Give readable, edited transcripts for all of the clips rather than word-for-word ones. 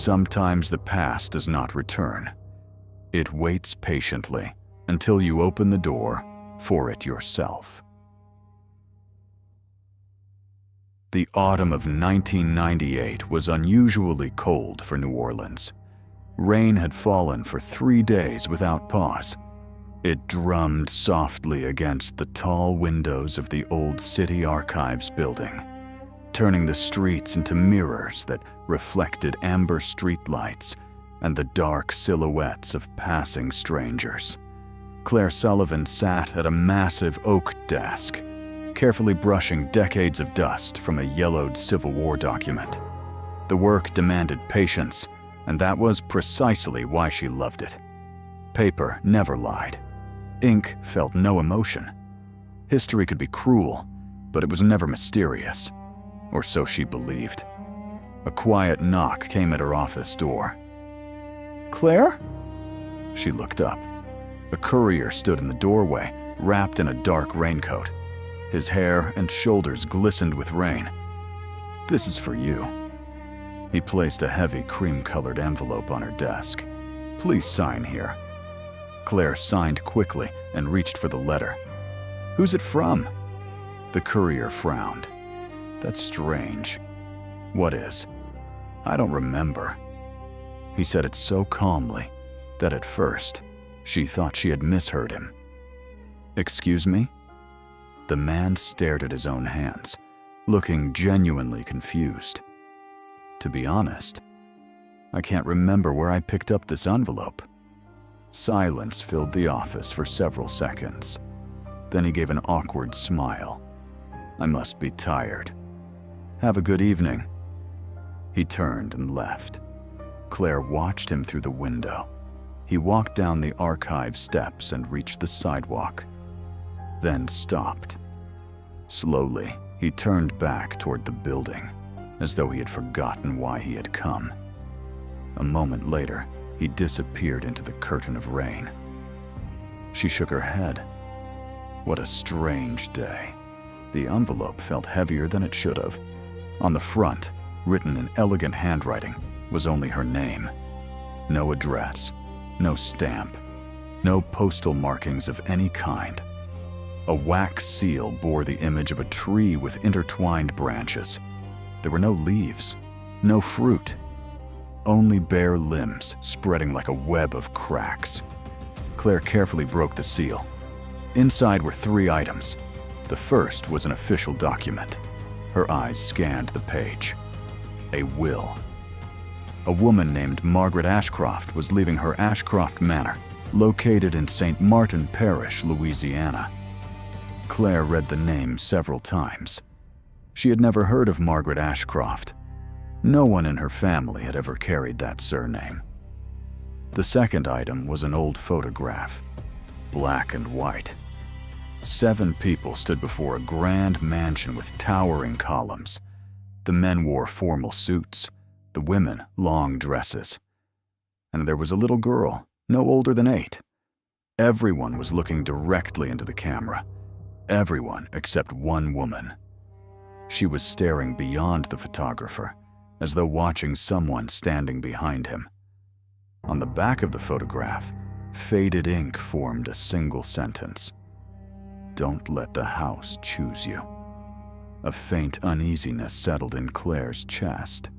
Sometimes the past does not return. It waits patiently until you open the door for it yourself. The autumn of 1998 was unusually cold for New Orleans. Rain had fallen for 3 days without pause. It drummed softly against the tall windows of the old City Archives building, turning the streets into mirrors that reflected amber streetlights and the dark silhouettes of passing strangers. Claire Sullivan sat at a massive oak desk, carefully brushing decades of dust from a yellowed Civil War document. The work demanded patience, and that was precisely why she loved it. Paper never lied. Ink felt no emotion. History could be cruel, but it was never mysterious, or so she believed. A quiet knock came at her office door. "Claire?" She looked up. A courier stood in the doorway, wrapped in a dark raincoat. His hair and shoulders glistened with rain. "This is for you." He placed a heavy cream-colored envelope on her desk. "Please sign here." Claire signed quickly and reached for the letter. "Who's it from?" The courier frowned. "That's strange." "What is?" "I don't remember." He said it so calmly that at first she thought she had misheard him. "Excuse me?" The man stared at his own hands, looking genuinely confused. "To be honest, I can't remember where I picked up this envelope." Silence filled the office for several seconds. Then he gave an awkward smile. "I must be tired. Have a good evening." He turned and left. Claire watched him through the window. He walked down the archive steps and reached the sidewalk, then stopped. Slowly, he turned back toward the building, as though he had forgotten why he had come. A moment later, he disappeared into the curtain of rain. She shook her head. What a strange day. The envelope felt heavier than it should have. On the front, written in elegant handwriting, was only her name. No address, no stamp, no postal markings of any kind. A wax seal bore the image of a tree with intertwined branches. There were no leaves, no fruit, only bare limbs spreading like a web of cracks. Claire carefully broke the seal. Inside were 3 items. The first was an official document. Her eyes scanned the page. A will. A woman named Margaret Ashcroft was leaving her Ashcroft Manor, located in St. Martin Parish, Louisiana. Claire read the name several times. She had never heard of Margaret Ashcroft. No one in her family had ever carried that surname. The second item was an old photograph, black and white. 7 people stood before a grand mansion with towering columns. The men wore formal suits, the women long dresses. And there was a little girl, no older than 8. Everyone was looking directly into the camera. Everyone except one woman. She was staring beyond the photographer, as though watching someone standing behind him. On the back of the photograph, faded ink formed a single sentence. "Don't let the house choose you." A faint uneasiness settled in Claire's chest.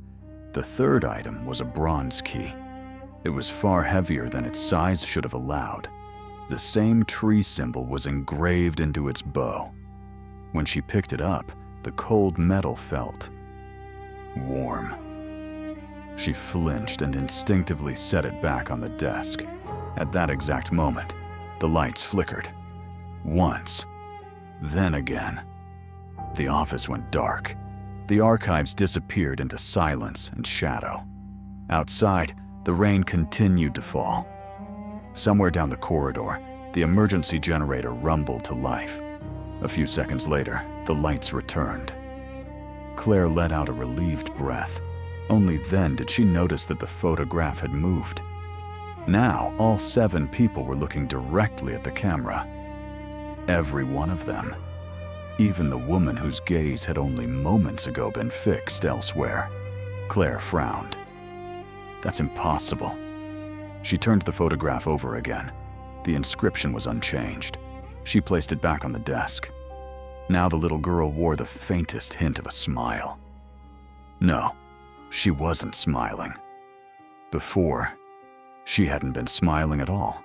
The third item was a bronze key. It was far heavier than its size should have allowed. The same tree symbol was engraved into its bow. When she picked it up, the cold metal felt warm. She flinched and instinctively set it back on the desk. At that exact moment, the lights flickered. Once, then again. The office went dark. The archives disappeared into silence and shadow. Outside, the rain continued to fall. Somewhere down the corridor, the emergency generator rumbled to life. A few seconds later, the lights returned. Claire let out a relieved breath. Only then did she notice that the photograph had moved. Now, all 7 people were looking directly at the camera. Every one of them. Even the woman whose gaze had only moments ago been fixed elsewhere. Claire frowned. That's impossible. She turned the photograph over again. The inscription was unchanged. She placed it back on the desk. Now the little girl wore the faintest hint of a smile. No, she wasn't smiling. Before, she hadn't been smiling at all.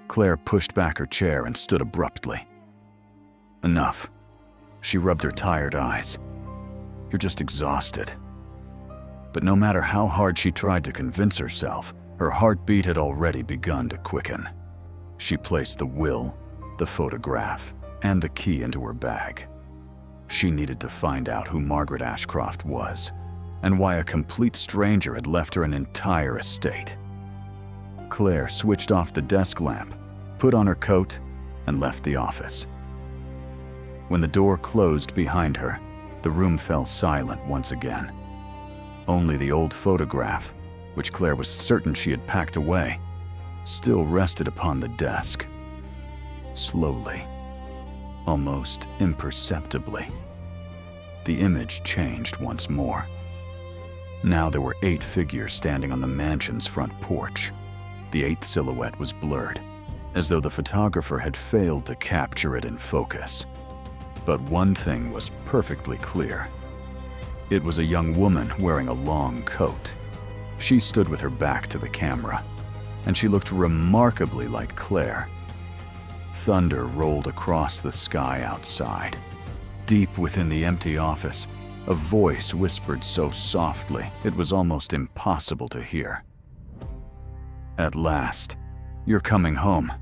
Claire pushed back her chair and stood abruptly. Enough. She rubbed her tired eyes. You're just exhausted. But no matter how hard she tried to convince herself, her heartbeat had already begun to quicken. She placed the will, the photograph, and the key into her bag. She needed to find out who Margaret Ashcroft was, and why a complete stranger had left her an entire estate. Claire switched off the desk lamp, put on her coat, and left the office. When the door closed behind her, the room fell silent once again. Only the old photograph, which Claire was certain she had packed away, still rested upon the desk. Slowly, almost imperceptibly, the image changed once more. Now there were 8 figures standing on the mansion's front porch. The 8th silhouette was blurred, as though the photographer had failed to capture it in focus. But one thing was perfectly clear. It was a young woman wearing a long coat. She stood with her back to the camera, and she looked remarkably like Claire. Thunder rolled across the sky outside. Deep within the empty office, a voice whispered so softly it was almost impossible to hear. At last, you're coming home.